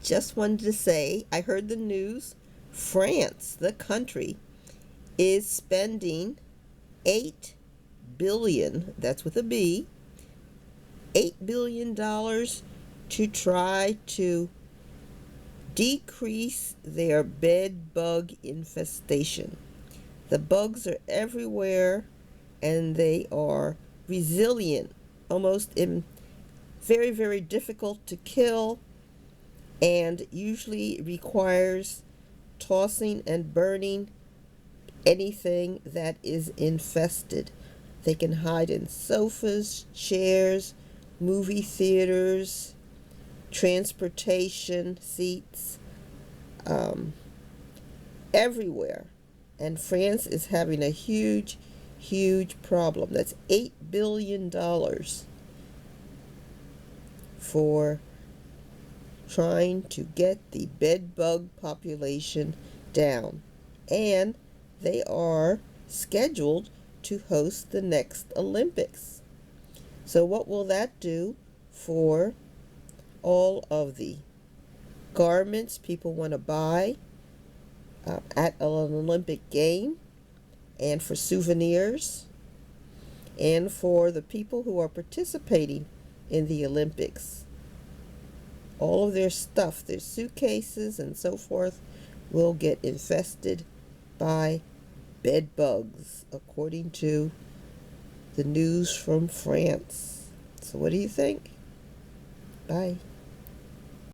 Just wanted to say, I heard the news. France, the country, is spending 8 billion, that's with a B, $8 billion to try to decrease their bed bug infestation. The bugs are everywhere and they are resilient, very, very difficult to kill, and usually requires tossing and burning anything that is infested. They can hide in sofas, chairs, movie theaters, transportation seats, everywhere. And France is having a huge, huge problem. That's $8 billion for trying to get the bed bug population down. And they are scheduled to host the next Olympics. So what will that do for all of the garments people want to buy at an Olympic game, and for souvenirs, and for the people who are participating in the Olympics? All of their stuff, their suitcases and so forth, will get infested by bed bugs, according to the news from France. So what do you think? Bye.